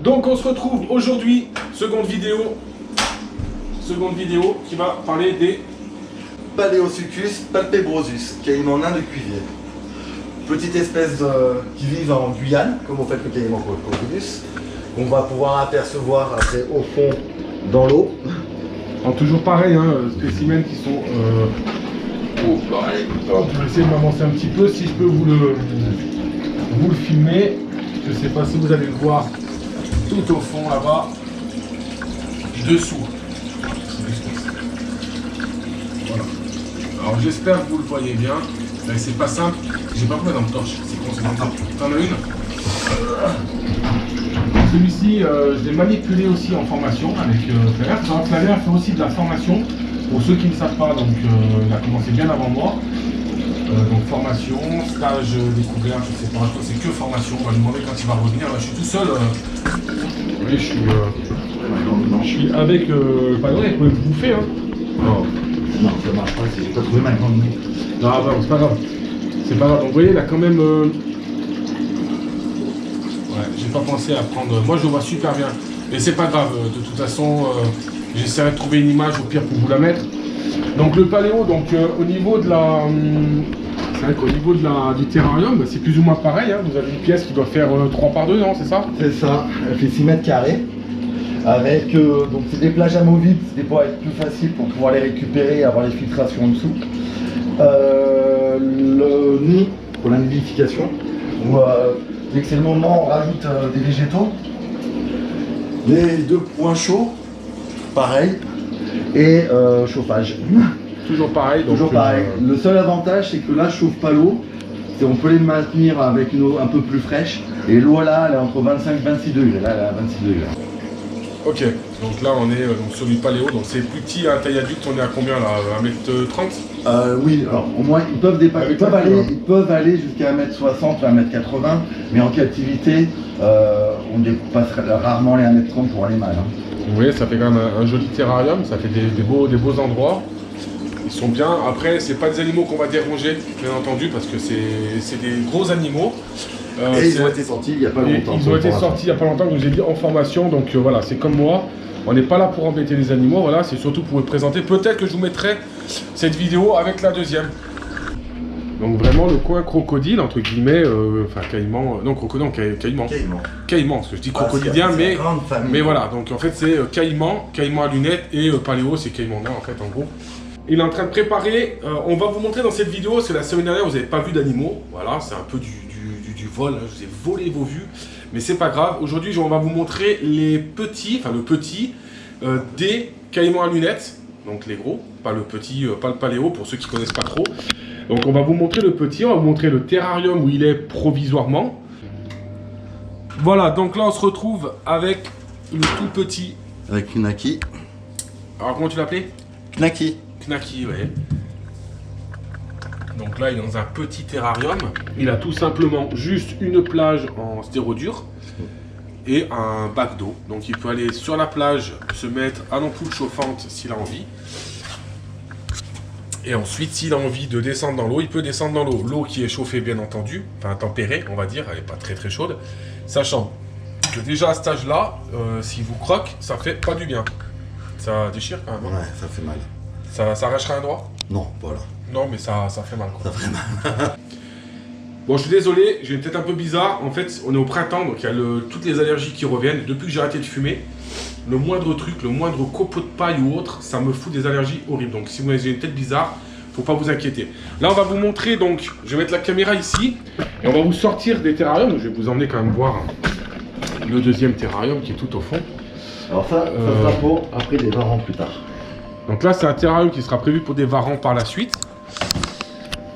Donc on se retrouve aujourd'hui, seconde vidéo qui va parler des Paléosuchus palpebrosus, caïman nain de Cuvier. Petite espèce qui vit en Guyane, comme au fait le caïman crocodilus. On va pouvoir apercevoir après au fond dans l'eau. toujours pareil, hein, spécimens qui sont... allez, hop, je vais essayer de m'avancer un petit peu si je peux vous le filmer. Je ne sais pas si vous allez le voir tout au fond là-bas, dessous. Voilà. Alors j'espère que vous le voyez bien. C'est pas simple. J'ai pas pris dans le torche. C'est con, c'est mental. T'en as une? Celui-ci, je l'ai manipulé aussi en formation avec Flavier. Flavier fait aussi de la formation. Pour ceux qui ne savent pas, donc il a commencé bien avant moi. Donc formation, stage découvert, je sais pas, je crois que c'est que formation. On va lui demander quand il va revenir. Là, je suis tout seul. Oui, je suis avec. Pas vrai, il peut me bouffer. Hein. Non, ça marche pas, j'ai pas trouvé ma grande main. Non, bah, c'est pas grave. C'est pas grave. Donc vous voyez, il a quand même. Ouais, j'ai pas pensé à prendre. Moi, je le vois super bien. Et c'est pas grave. De toute façon, j'essaierai de trouver une image au pire pour vous la mettre. Donc le paléo, donc au niveau de la. C'est vrai qu'au niveau de du terrarium, bah, c'est plus ou moins pareil. Hein. Vous avez une pièce qui doit faire 3 par 2, non? C'est ça? C'est ça. Elle fait 6 mètres carrés. Avec donc c'est des plages amovibles, c'est pour être plus facile pour pouvoir les récupérer et avoir les filtrations en dessous. Le nid pour la nidification. Dès que c'est le moment, on rajoute des végétaux. Les 2 points chauds, pareil. Et chauffage. Toujours pareil. Donc, toujours pareil. Le seul avantage, c'est que là, je chauffe pas l'eau. On peut les maintenir avec une eau un peu plus fraîche. Et l'eau là, elle est entre 25 et 26 degrés. Là, elle est à 26 degrés. Ok, donc là on est donc, sur du paléo, donc c'est plus petit à taille adulte, on est à combien là? 1m30? Oui, alors au moins ils peuvent dépasser, ils peuvent aller jusqu'à 1m60, 1m80, mais en captivité, on dépasse rarement les 1m30 pour les mâles. Hein. Vous voyez, ça fait quand même un joli terrarium, ça fait des beaux endroits. Ils sont bien. Après, c'est pas des animaux qu'on va déranger, bien entendu, parce que c'est des gros animaux. Et ils ont été sortis il n'y a pas longtemps. Ils ont été sortis il n'y a pas longtemps, comme je l'ai dit, en formation. Donc voilà, c'est comme moi. On n'est pas là pour embêter les animaux. Voilà, c'est surtout pour vous présenter. Peut-être que je vous mettrai cette vidéo avec la deuxième. Donc vraiment le coin crocodile, entre guillemets, enfin caïman, non crocodile, caïman. Caïman, parce que je dis crocodilien, mais voilà. Donc en fait c'est caïman à lunettes et paléo, c'est caïman nain en fait en gros. Il est en train de préparer, on va vous montrer dans cette vidéo, c'est la semaine dernière, vous n'avez pas vu d'animaux. Voilà, c'est un peu du vol, hein. Je vous ai volé vos vues, mais c'est pas grave. Aujourd'hui, on va vous montrer les petits, enfin le petit des caïmans à lunettes, donc les gros, pas le petit, pas le paléo pour ceux qui connaissent pas trop. Donc on va vous montrer le petit, on va vous montrer le terrarium où il est provisoirement. Voilà, donc là on se retrouve avec le tout petit. Avec Knacky. Alors comment tu l'appelais? Knacky. Knacky, ouais. Donc là, il est dans un petit terrarium. Il a tout simplement juste une plage en stérodure et un bac d'eau. Donc il peut aller sur la plage, se mettre à l'ampoule chauffante s'il a envie. Et ensuite, s'il a envie de descendre dans l'eau, il peut descendre dans l'eau. L'eau qui est chauffée, bien entendu, enfin tempérée, on va dire, elle n'est pas très chaude. Sachant que déjà à cet âge-là, s'il vous croque, ça fait pas du bien. Ça déchire quand même. Ouais, ça fait mal. Ça arracherait un doigt? Non, voilà. Non, mais ça fait mal, quoi. Ça fait mal. Bon, je suis désolé, j'ai une tête un peu bizarre. En fait, on est au printemps, donc il y a toutes les allergies qui reviennent. Depuis que j'ai arrêté de fumer, le moindre truc, le moindre copeau de paille ou autre, ça me fout des allergies horribles. Donc si vous avez une tête bizarre, faut pas vous inquiéter. Là, on va vous montrer, donc, je vais mettre la caméra ici, et on va vous sortir des terrariums. Je vais vous emmener quand même voir le deuxième terrarium qui est tout au fond. Alors ça sera pour après des varans plus tard. Donc là, c'est un terrarium qui sera prévu pour des varans par la suite.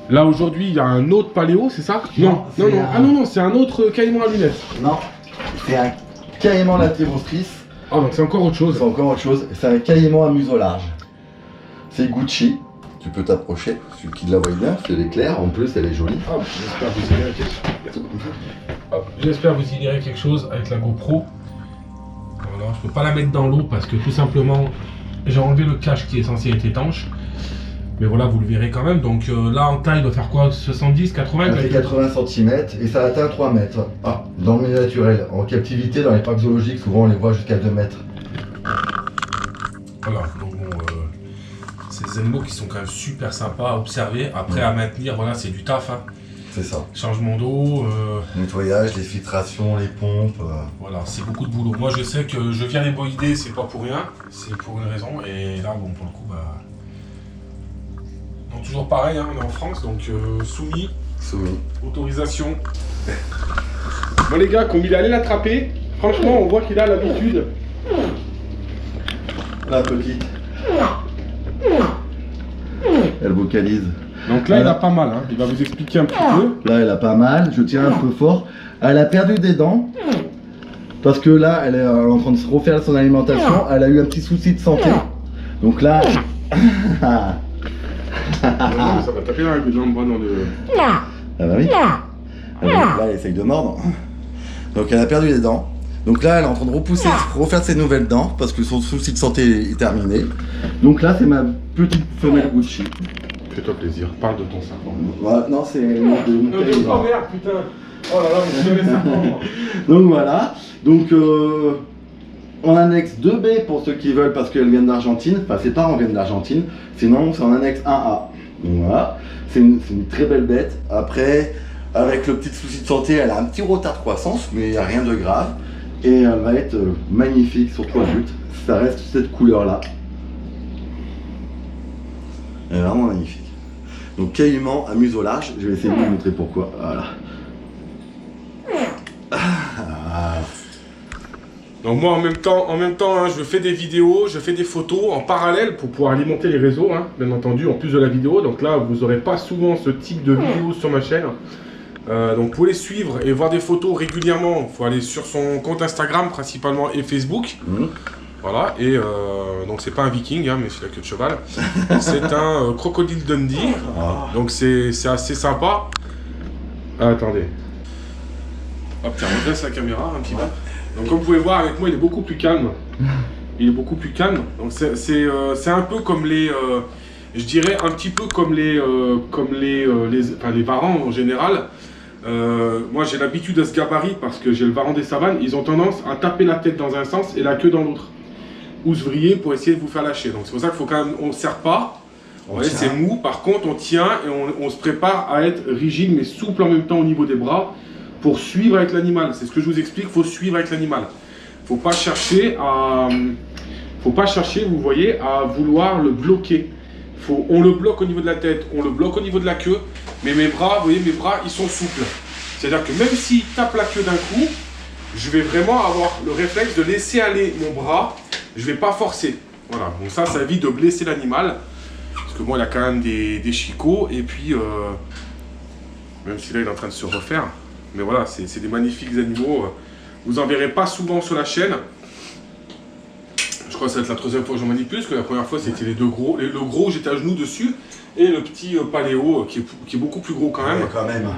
Là, aujourd'hui, il y a un autre paléo, c'est ça? Non. Ah non, c'est un autre caïman à lunettes. Non, c'est un caïman latérostris. Ah, donc c'est encore autre chose. C'est encore autre chose. C'est un caïman à museau large. C'est Gucci. Tu peux t'approcher. Celui qui la voit bien, c'est l'éclair. En plus, elle est jolie. Hop, j'espère vous y direz quelque chose avec la GoPro. Voilà, je peux pas la mettre dans l'eau parce que tout simplement, j'ai enlevé le cache qui est censé être étanche. Mais voilà, vous le verrez quand même. Donc là, en taille, il doit faire quoi? 70, 80? Ça fait 80 cm et ça atteint 3 mètres. Ah, dans le milieu naturel. En captivité, dans les parcs zoologiques, souvent on les voit jusqu'à 2 mètres. Voilà, donc bon, c'est des animaux qui sont quand même super sympas à observer. Après, à maintenir, voilà, c'est du taf. Hein. C'est ça. Changement d'eau. Nettoyage, les filtrations, les pompes. Voilà, c'est beaucoup de boulot. Moi, je sais que je viens les boïdés, c'est pas pour rien, c'est pour une raison. Et là, bon, pour le coup, bah. Donc, toujours pareil, hein, on est en France, donc soumis. Autorisation. Bon, les gars, comme il est allé l'attraper, franchement, on voit qu'il a l'habitude. La petite. Elle vocalise. Donc là, il a pas mal, hein. Il va vous expliquer un petit peu. Là, elle a pas mal. Je tiens un peu fort. Elle a perdu des dents. Parce que là, elle est en train de se refaire son alimentation. Elle a eu un petit souci de santé. Donc là. Ça va taper dans les jambes, dans le. Ah bah oui. Là, elle essaye de mordre. Donc elle a perdu les dents. Donc là, elle est en train de refaire ses nouvelles dents parce que son souci de santé est terminé. Donc là, c'est ma petite femelle Gucci. Fais-toi plaisir, parle de ton serpent. Voilà, non, c'est de Oh merde, putain. Oh là là, vous avez les serpents. Donc voilà. Donc on annexe 2B pour ceux qui veulent parce qu'elles viennent d'Argentine. Enfin, ses parents viennent d'Argentine. Sinon, c'est en annexe 1A. Donc voilà. C'est une très belle bête. Après, avec le petit souci de santé, elle a un petit retard de croissance, mais il n'y a rien de grave. Et elle va être magnifique sur 3 buts. Ça reste cette couleur-là. Elle est vraiment magnifique. Donc caïman à museau large. Je vais essayer de vous montrer pourquoi. Voilà. Donc moi en même temps hein, je fais des vidéos, je fais des photos en parallèle pour pouvoir alimenter les réseaux, hein, bien entendu, en plus de la vidéo. Donc là, vous n'aurez pas souvent ce type de vidéos sur ma chaîne. Donc vous pouvez les suivre et voir des photos régulièrement. Il faut aller sur son compte Instagram principalement et Facebook. Voilà, et donc c'est pas un viking, hein, mais c'est la queue de cheval. C'est un crocodile Dundee. Donc c'est assez sympa. Ah, attendez. Hop, tiens, on redresse la caméra un petit peu. Donc comme vous pouvez voir, avec moi, il est beaucoup plus calme. Il est beaucoup plus calme. Donc c'est un peu comme les... je dirais un petit peu comme les varans en général. Moi j'ai l'habitude de ce gabarit parce que j'ai le varan des savanes. Ils ont tendance à taper la tête dans un sens et la queue dans l'autre. Ou se vriller pour essayer de vous faire lâcher. Donc c'est pour ça qu'il faut quand même... On ne serre pas. C'est mou. Par contre, on tient et on se prépare à être rigide mais souple en même temps au niveau des bras. Pour suivre avec l'animal, c'est ce que je vous explique, il faut suivre avec l'animal. Faut pas chercher, vous voyez, à vouloir le bloquer. On le bloque au niveau de la tête, on le bloque au niveau de la queue, mais mes bras, vous voyez, mes bras, ils sont souples. C'est-à-dire que même s'il tape la queue d'un coup, je vais vraiment avoir le réflexe de laisser aller mon bras, je vais pas forcer. Voilà, donc ça évite de blesser l'animal, parce que bon, il a quand même des chicots, et puis, même si là, il est en train de se refaire, mais voilà, c'est des magnifiques animaux. Vous en verrez pas souvent sur la chaîne. Je crois que ça va être la troisième fois que j'en manipule, parce que la première fois c'était les deux gros. Le gros, j'étais à genoux dessus, et le petit paléo qui est beaucoup plus gros quand même. Ouais, quand même.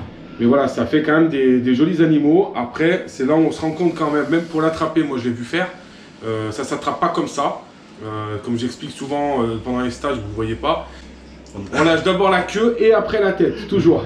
Mais voilà, ça fait quand même des jolis animaux. Après, c'est là où on se rend compte quand même pour l'attraper, moi je l'ai vu faire, ça s'attrape pas comme ça. Comme j'explique souvent pendant les stages, vous ne voyez pas. On lâche d'abord la queue et après la tête, toujours.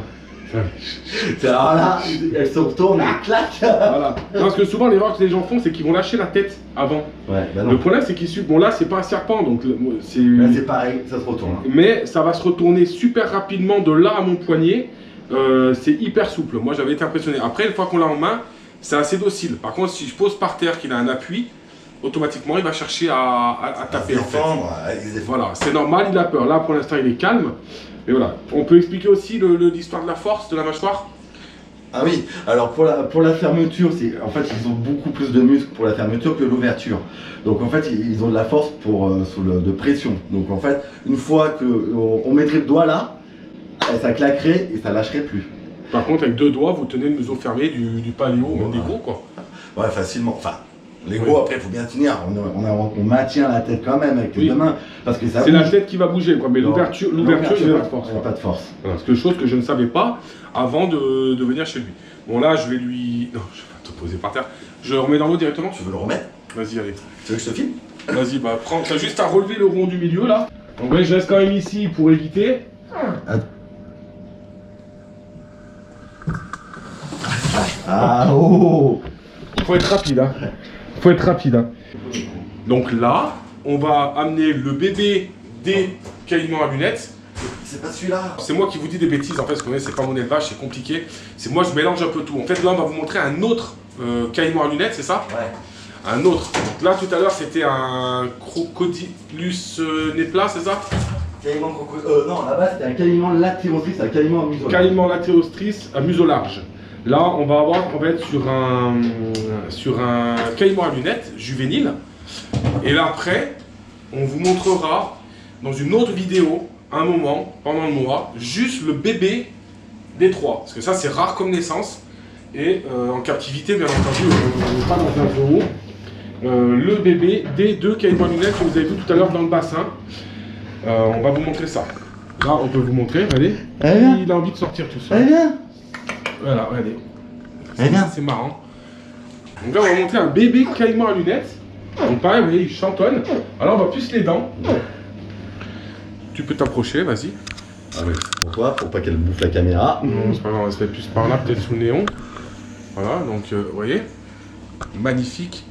Alors là, elle se retourne et claque. Voilà. Parce que souvent l'erreur que les gens font, c'est qu'ils vont lâcher la tête avant. Ouais, bah non. Le problème c'est qu'ils suivent. Bon là c'est pas un serpent donc c'est. Là c'est pareil, ça se retourne. Mais ça va se retourner super rapidement de là à mon poignet. C'est hyper souple. Moi j'avais été impressionné. Après une fois qu'on l'a en main, c'est assez docile. Par contre si je pose par terre qu'il a un appui, automatiquement il va chercher à taper. Voilà, c'est normal, il a peur. Là pour l'instant il est calme. Mais voilà, on peut expliquer aussi l'histoire de la force de la mâchoire. Ah oui, alors pour la fermeture, en fait ils ont beaucoup plus de muscles pour la fermeture que l'ouverture. Donc en fait ils ont de la force de pression. Donc en fait, une fois qu'on mettrait le doigt là, ça claquerait et ça lâcherait plus. Par contre avec deux doigts, vous tenez le museau fermé du paléo, même des gros quoi. Ouais, facilement. Enfin, les gros, après, il faut bien tenir. On maintient la tête quand même avec les deux mains. Parce que c'est la tête qui va bouger, quoi. Mais l'ouverture, il n'y a pas de force. Il n'y a pas de force. Voilà, c'est quelque chose que je ne savais pas avant de venir chez lui. Bon, là, je vais lui. Non, je vais pas te poser par terre. Je le remets dans l'eau directement. Tu veux le remettre? Vas-y, allez. Tu veux que je te filme? Vas-y, bah, prends. T'as juste à relever le rond du milieu, là. Donc ouais, je reste quand même ici pour éviter. Ah oh. Faut être rapide, hein. Faut être rapide, hein. Donc là, on va amener le bébé des caïmans à lunettes. C'est pas celui-là. C'est moi qui vous dis des bêtises, en fait, parce que c'est pas mon élevage, c'est compliqué. C'est moi, je mélange un peu tout. En fait, là, on va vous montrer un autre caïman à lunettes, c'est ça? Ouais. Un autre. Donc là, tout à l'heure, c'était un Crocodylus nepla, c'est ça? Caïman crocodile. Non, là-bas, c'était un caïman latérostris, un caïman à museau large. Caïman latérostris à museau large. Là, on va être sur un caïman à lunettes juvénile. Et là, après, on vous montrera dans une autre vidéo, un moment, pendant le mois, juste le bébé des trois. Parce que ça, c'est rare comme naissance. Et en captivité, bien entendu, on n'est pas dans un zoo. Le bébé des deux caïmans à lunettes que vous avez vu tout à l'heure dans le bassin. On va vous montrer ça. Là, on peut vous montrer, regardez. Il a envie de sortir tout seul. Allez, viens. Voilà, regardez. Allez, viens. C'est marrant. Donc là, on va montrer un bébé caïman à lunettes. Donc pareil, vous voyez, il chantonne. Alors, on va plus les dents. Tu peux t'approcher, vas-y. Ah oui, pour toi, pour pas qu'elle bouffe la caméra. Non, c'est pas grave, on va se mettre plus par là, peut-être sous le néon. Voilà, donc, vous voyez. Magnifique.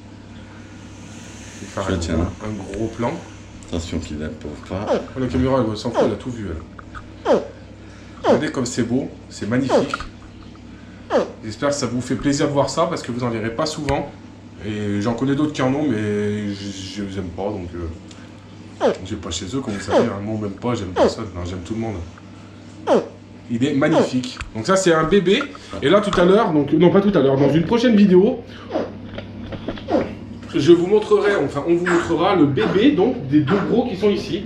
Je vais faire un gros plan. Attention qu'il la pauvre pas. Oh, la caméra, elle s'en fout, elle a tout vu, elle. Regardez comme c'est beau, c'est magnifique. J'espère que ça vous fait plaisir de voir ça, parce que vous n'en verrez pas souvent. Et j'en connais d'autres qui en ont, mais je les aime pas, donc... je vais pas chez eux, comme vous savez, hein. Moi, même pas, j'aime personne, non, j'aime tout le monde. Il est magnifique. Donc ça, c'est un bébé. Et là, tout à l'heure, donc... Non, pas tout à l'heure, dans une prochaine vidéo... Je vous montrerai, enfin on vous montrera le bébé donc des deux gros qui sont ici.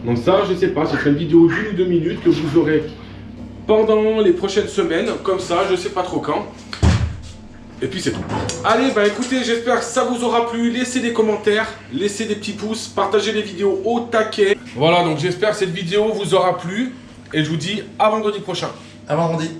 Donc ça je sais pas, ce sera une vidéo d'1 ou 2 minutes que vous aurez pendant les prochaines semaines, comme ça, je sais pas trop quand. Et puis c'est tout. Allez, bah écoutez, j'espère que ça vous aura plu. Laissez des commentaires, laissez des petits pouces, partagez les vidéos au taquet. Voilà, donc j'espère que cette vidéo vous aura plu. Et je vous dis à vendredi prochain. À vendredi.